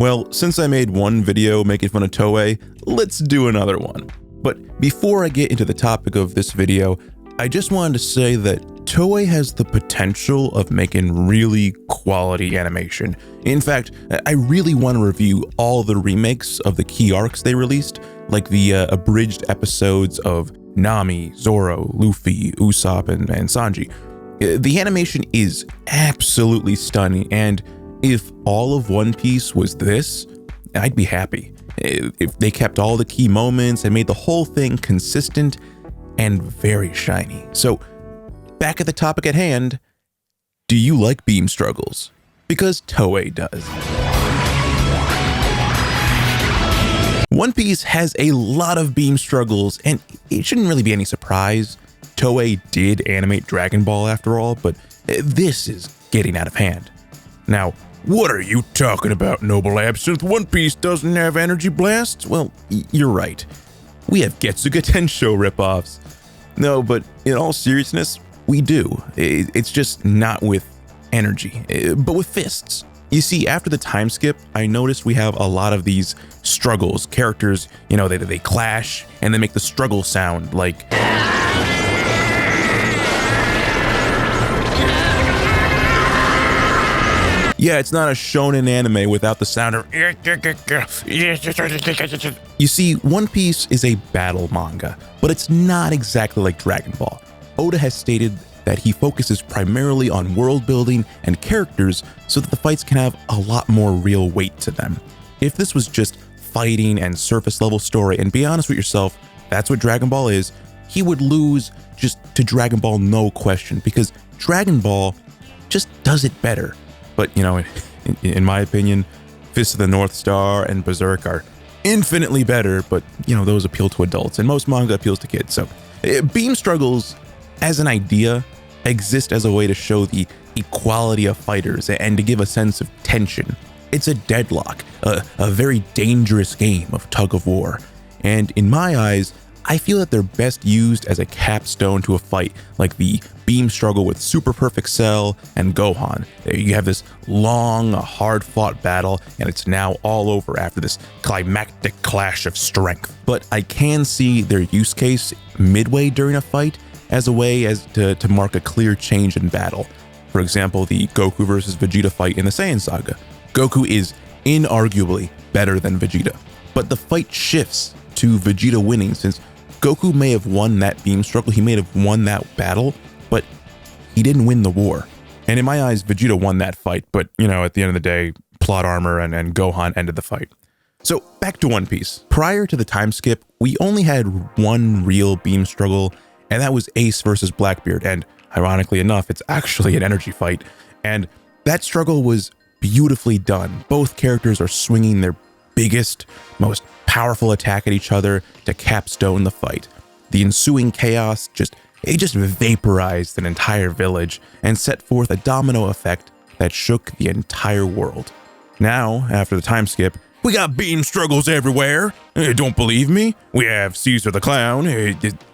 Well, since I made one video making fun of Toei, let's do another one. But before I get into the topic of this video, I just wanted to say that Toei has the potential of making really quality animation. In fact, I really want to review all the remakes of the key arcs they released, like the abridged episodes of Nami, Zoro, Luffy, Usopp, and Sanji. The animation is absolutely stunning, and if all of One Piece was this, I'd be happy. If they kept all the key moments and made the whole thing consistent and very shiny. So, back at the topic at hand, do you like beam struggles? Because Toei does. One Piece has a lot of beam struggles, and it shouldn't really be any surprise. Toei did animate Dragon Ball after all, but this is getting out of hand. Now, what are you talking about, Noble Absinthe? One Piece doesn't have energy blasts? Well, you're right. We have Getsuga Tensho ripoffs. No, but in all seriousness, we do. It's just not with energy, but with fists. You see, after the time skip, I noticed we have a lot of these struggles. Characters, they clash and they make the struggle sound like... Yeah, it's not a shonen anime without the sound of... You see, One Piece is a battle manga, but it's not exactly like Dragon Ball. Oda has stated that he focuses primarily on world building and characters so that the fights can have a lot more real weight to them. If this was just fighting and surface level story, and be honest with yourself, that's what Dragon Ball is, he would lose just to Dragon Ball no question, because Dragon Ball just does it better. But, in my opinion, Fist of the North Star and Berserk are infinitely better, but, those appeal to adults, and most manga appeals to kids. So, beam struggles, as an idea, exist as a way to show the equality of fighters and to give a sense of tension. It's a deadlock, a very dangerous game of tug of war. And in my eyes, I feel that they're best used as a capstone to a fight, like the beam struggle with Super Perfect Cell and Gohan. You have this long, hard-fought battle, and it's now all over after this climactic clash of strength. But I can see their use case midway during a fight as a way to mark a clear change in battle. For example, the Goku versus Vegeta fight in the Saiyan Saga. Goku is inarguably better than Vegeta, but the fight shifts to Vegeta winning, since Goku may have won that beam struggle, he may have won that battle, but he didn't win the war. And in my eyes, Vegeta won that fight, but, at the end of the day, plot armor and Gohan ended the fight. So, back to One Piece. Prior to the time skip, we only had one real beam struggle, and that was Ace versus Blackbeard, and ironically enough, it's actually an energy fight. And that struggle was beautifully done. Both characters are swinging their biggest, most powerful attack at each other to capstone the fight. The ensuing chaos just vaporized an entire village and set forth a domino effect that shook the entire world. Now, after the time skip, we got beam struggles everywhere. Don't believe me? We have Caesar the Clown,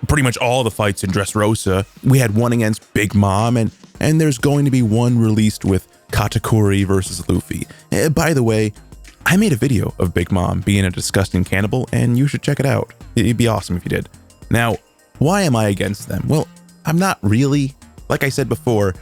pretty much all the fights in Dressrosa. We had one against Big Mom, and there's going to be one released with Katakuri versus Luffy. By the way, I made a video of Big Mom being a disgusting cannibal, and you should check it out. It'd be awesome if you did. Now, why am I against them? Well, I'm not really. Like I said before,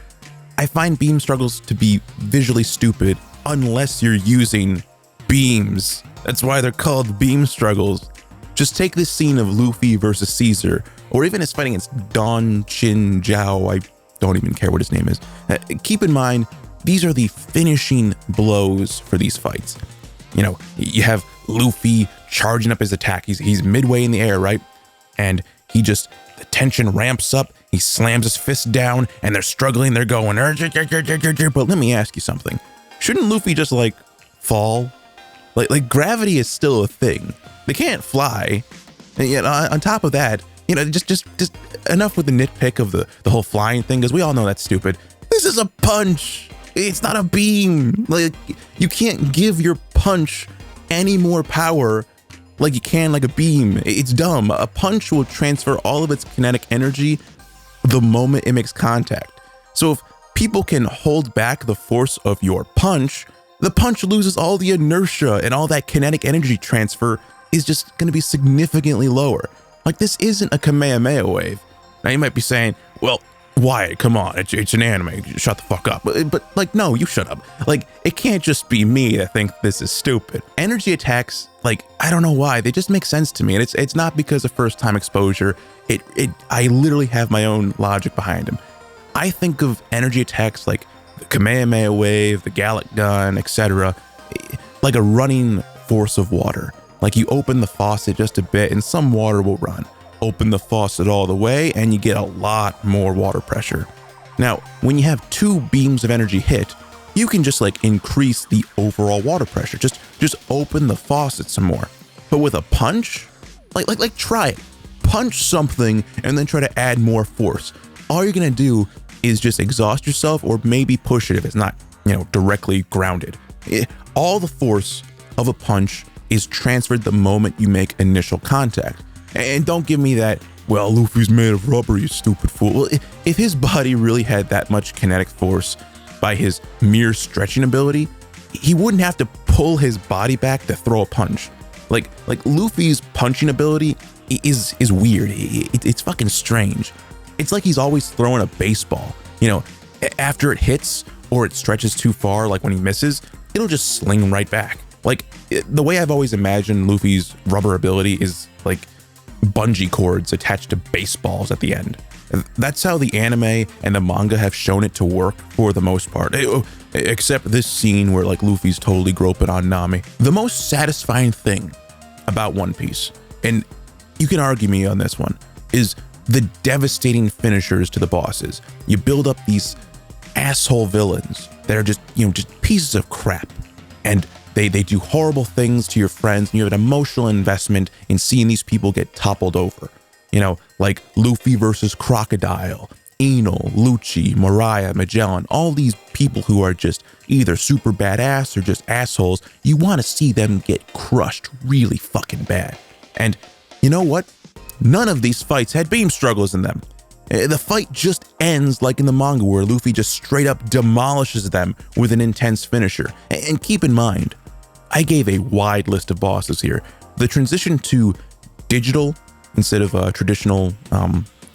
I find beam struggles to be visually stupid unless you're using beams. That's why they're called beam struggles. Just take this scene of Luffy versus Caesar, or even his fighting against Don Chin Jiao. I don't even care what his name is. Keep in mind, these are the finishing blows for these fights. You have Luffy charging up his attack. He's midway in the air, right? And the tension ramps up. He slams his fist down, and they're struggling. They're going, but let me ask you something. Shouldn't Luffy just fall? Like gravity is still a thing. They can't fly. And yet, on top of that, just enough with the nitpick of the whole flying thing, because we all know that's stupid. This is a punch. It's not a beam. You can't give your punch any more power like you can like a beam. It's dumb. A punch will transfer all of its kinetic energy the moment it makes contact. So if people can hold back the force of your punch, The punch loses all the inertia, and all that kinetic energy transfer is just going to be significantly lower. Like, this isn't a Kamehameha wave. Now you might be saying, well, Wyatt, come on, it's an anime, shut the fuck up. But like, no, you shut up. Like, it can't just be me that think this is stupid. Energy attacks, like, I don't know why, they just make sense to me, and it's not because of first time exposure. I literally have my own logic behind them. I think of energy attacks like the Kamehameha wave, the Gallic gun, etc., like a running force of water. Like, you open the faucet just a bit and some water will run. Open the faucet all the way and you get a lot more water pressure. Now, when you have two beams of energy hit, you can just like increase the overall water pressure. Just open the faucet some more. But with a punch, like try it. Punch something and then try to add more force. All you're gonna do is just exhaust yourself, or maybe push it if it's not, directly grounded. All the force of a punch is transferred the moment you make initial contact. And don't give me that, well, Luffy's made of rubber, you stupid fool. Well, if his body really had that much kinetic force by his mere stretching ability, he wouldn't have to pull his body back to throw a punch. Like Luffy's punching ability is weird. It's fucking strange. It's like he's always throwing a baseball. After it hits or it stretches too far, like when he misses, it'll just sling right back. Like, the way I've always imagined Luffy's rubber ability is like bungee cords attached to baseballs at the end. That's how the anime and the manga have shown it to work for the most part. Except this scene where like Luffy's totally groping on Nami. The most satisfying thing about One Piece, and you can argue me on this one, is the devastating finishers to the bosses. You build up these asshole villains that are just pieces of crap, and they do horrible things to your friends, and you have an emotional investment in seeing these people get toppled over. Like Luffy versus Crocodile, Enel, Lucci, Mariah, Magellan, all these people who are just either super badass or just assholes. You want to see them get crushed really fucking bad. And you know what? None of these fights had beam struggles in them. The fight just ends like in the manga, where Luffy just straight up demolishes them with an intense finisher. And keep in mind, I gave a wide list of bosses here. The transition to digital instead of traditional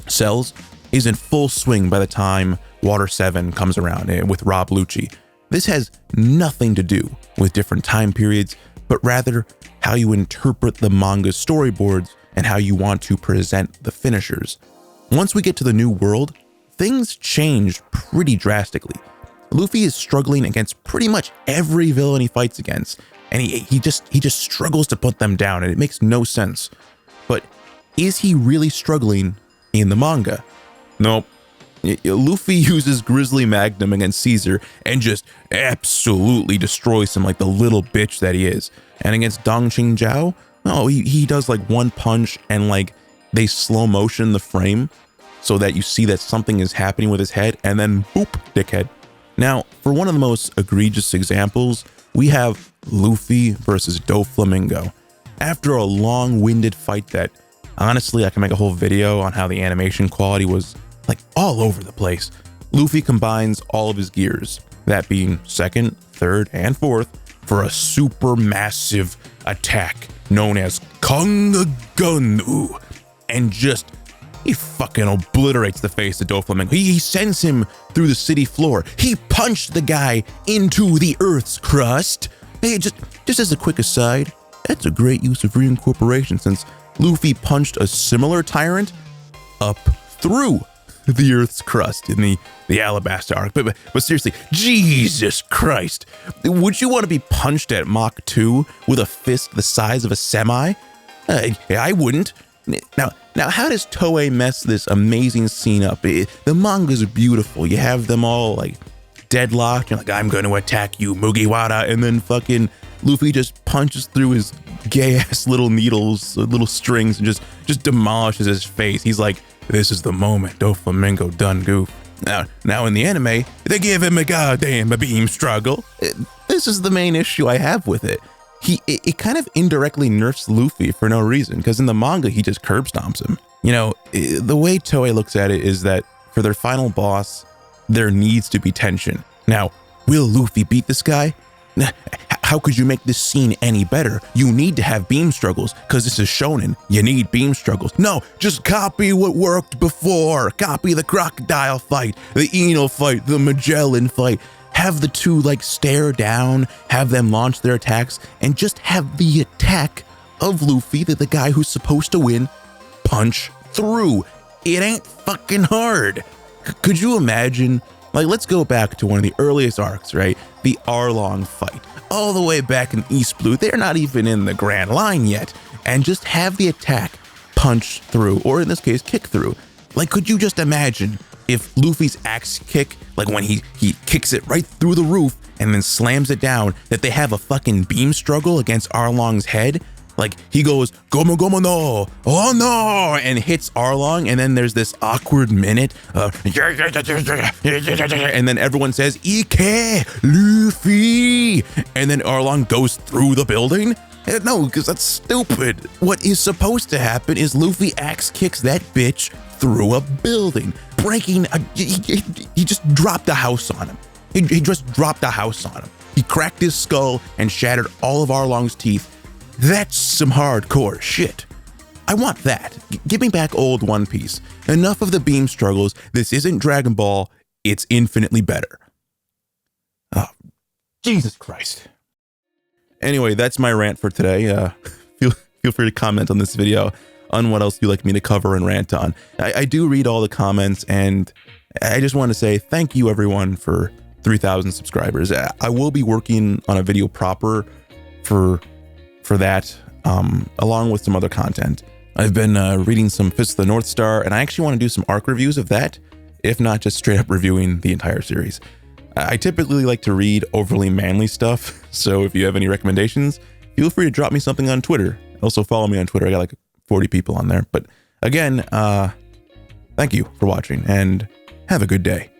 cells is in full swing by the time Water 7 comes around with Rob Lucci. This has nothing to do with different time periods, but rather how you interpret the manga's storyboards and how you want to present the finishers. Once we get to the new world, things change pretty drastically. Luffy is struggling against pretty much every villain he fights against, and he just struggles to put them down, and it makes no sense. But is he really struggling in the manga? Nope. Luffy uses Grizzly Magnum against Caesar and just absolutely destroys him like the little bitch that he is. And against Dongqing Zhao, no, he does like one punch and like they slow motion the frame so that you see that something is happening with his head, and then boop, dickhead. Now, for one of the most egregious examples, we have Luffy versus Doflamingo. After a long-winded fight that, honestly, I can make a whole video on how the animation quality was like all over the place, Luffy combines all of his gears, that being second, third, and fourth, for a super massive attack known as Kongagunu, and just he fucking obliterates the face of Doflamingo. He sends him through the city floor. He punched the guy into the Earth's crust. Hey, just as a quick aside, that's a great use of reincorporation, since Luffy punched a similar tyrant up through the Earth's crust in the Alabasta arc. But seriously, Jesus Christ, would you want to be punched at Mach 2 with a fist the size of a semi? I wouldn't. Now, how does Toei mess this amazing scene up? The mangas are beautiful. You have them all like deadlocked. You're like, I'm going to attack you, Mugiwara, and then fucking Luffy just punches through his gay ass little needles, little strings, and just demolishes his face. He's like, this is the moment Doflamingo done goof. Now in the anime, they give him a goddamn beam struggle. This is the main issue I have with it. It kind of indirectly nerfs Luffy for no reason, because in the manga, he just curb stomps him. The way Toei looks at it is that for their final boss, there needs to be tension. Now, will Luffy beat this guy? How could you make this scene any better? You need to have beam struggles, because this is shonen. You need beam struggles. No, just copy what worked before. Copy the crocodile fight, the Eno fight, the Magellan fight. Have the two like stare down, have them launch their attacks, and just have the attack of Luffy, the guy who's supposed to win, punch through. It ain't fucking hard. Could you imagine? Like, let's go back to one of the earliest arcs, right? The Arlong fight. All the way back in East Blue, they're not even in the Grand Line yet. And just have the attack punch through, or in this case, kick through. Like, could you just imagine if Luffy's axe kick, like when he kicks it right through the roof and then slams it down, that they have a fucking beam struggle against Arlong's head? Like, he goes, Gomu Gomu no, oh no, and hits Arlong, and then there's this awkward minute, and then everyone says, Ike, Luffy, and then Arlong goes through the building? No, because that's stupid. What is supposed to happen is Luffy axe kicks that bitch through a building, breaking, he just dropped a house on him. He just dropped a house on him. He cracked his skull and shattered all of Arlong's teeth. That's some hardcore shit. I want that. Give me back old One Piece. Enough of the beam struggles. This isn't Dragon Ball. It's infinitely better. Oh, Jesus Christ. Anyway, that's my rant for today. Feel free to comment on this video on what else you'd like me to cover and rant on. I do read all the comments, and I just want to say thank you everyone for 3,000 subscribers. I will be working on a video proper for that, along with some other content. I've been reading some Fist of the North Star, and I actually want to do some arc reviews of that, if not just straight up reviewing the entire series. I typically like to read overly manly stuff, so if you have any recommendations, feel free to drop me something on Twitter. Also follow me on Twitter. I got like 40 people on there. But again, thank you for watching, and have a good day.